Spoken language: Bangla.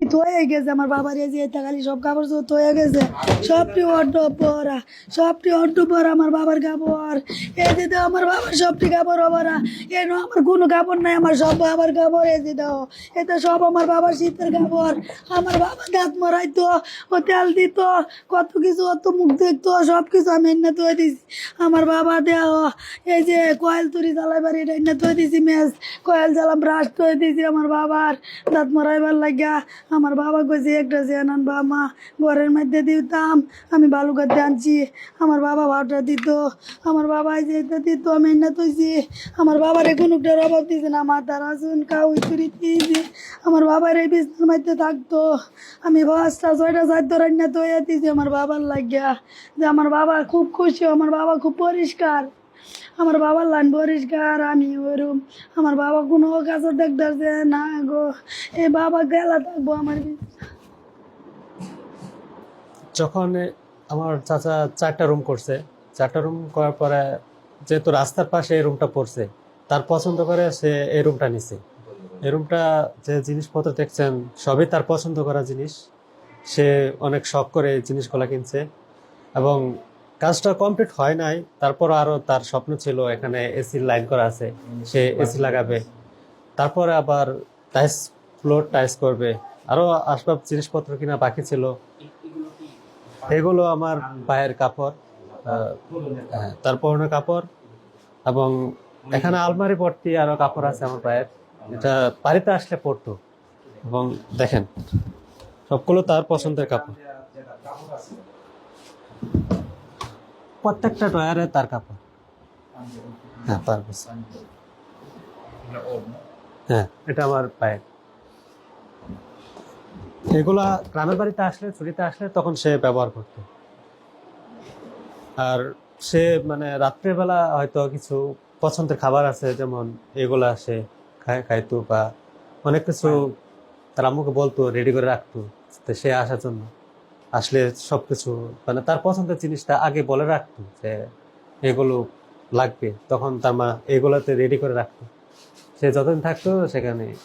হয়ে গেছে আমার বাবার এই যে এটা খালি সব কাপড় চোপড় হয়ে গেছে, সবটি অড্ড পরা, সবটি অড্ড পরা আমার বাবার কাপড়। এই যে দাও আমার বাবার সবটি কাপড় পরা, এন আমার কোনো কাপড় নাই, আমার সব বাবার কাপড়। এই যে দাও এটা সব আমার বাবার শীতের কাপড়। আমার বাবা দাঁত মরাইতো, ও তেল দিত, কত কিছু, অত মুখ দেখতো, সব কিছু আমি এনে তৈ দিছি আমার বাবা দেও। এই যে কয়েল তুরি জ্বালাইবার এটা এনে তৈ দিছি, মেজ কয়েল জ্বালা ব্রাশ তৈ দিছি আমার বাবার দাঁত মরাইবার লাগিয়া। আমার বাবা কইছে একটা চেন আনবা মা, ঘরের মধ্যে দিতাম, আমি বালুঘাটে আনছি। আমার বাবা ভাড়াটা দিত, আমার বাবা এই যে এটা দিত, আমি এনে তৈছি। আমার বাবার কোনোটার অভাব দিছে না, মাথার আসুন কাউ চুরি দিয়েছি। আমার বাবার এই বিছনার মধ্যে থাকতো, আমি 5টা 6টা 4 রান্না তৈয়া দিয়েছি আমার বাবার লাগিয়া। যে আমার বাবা খুব খুশি, আমার বাবা খুব পরিষ্কার, আমার বাবার লাইন পরিষ্কার, আমি ওরম। আমার বাবা কোনো কাছে দেখতেছে না গো, এ বাবা গেলা থাকবো আমার যখন আমার চাচা 4টা রুম করছে, 4টা রুম করার পরে যেহেতু রাস্তার পাশে এই রুমটা পড়ছে, তার পছন্দ করে সে এই রুমটা নিছে। এই রুমটা যে জিনিসপত্র দেখছেন সবই তার পছন্দ করা জিনিস। সে অনেক শখ করে এই জিনিসগুলো কিনছে এবং কাজটা কমপ্লিট হয় নাই, তারপর আরো তার স্বপ্ন ছিল এখানে এসি লাইন করা আছে, সে এসি লাগাবে। তারপরে আবার টাইলস, ফ্লোর টাইলস করবে, আরো আসবাব জিনিসপত্র কিনা বাকি ছিল। এগুলো আমার পায়ের কাপড়, হ্যাঁ, তার পরনের কাপড়। এবং এখানে আলমারি ভর্তি আরো কাপড় আছে আমার পায়ের, এটা বাড়িতে আসলে পরতো। এবং দেখেন সবগুলো তার পছন্দের কাপড়, প্রত্যেকটা ডয়ারে তার কাপড়। হ্যাঁ তার পছন্দ। হ্যাঁ এটা আমার পায়ের। এগুলা গ্রামের বাড়িতে আসলে, ছুটিতে আসলে তখন সে ব্যবহার করতো। আর সে মানে রাত্রেবেলা হয়তো কিছু পছন্দের খাবার আছে, যেমন এগুলা সে খাইতো, বা অনেক কিছু তার আম্মুকে বলতো রেডি করে রাখতো, তো সে আসার জন্য। আসলে সবকিছু মানে তার পছন্দের জিনিসটা আগে বলে রাখতো যে এগুলো লাগবে, তখন তার মা এগুলাতে রেডি করে রাখতো। সে যতদিন থাকতো সেখানে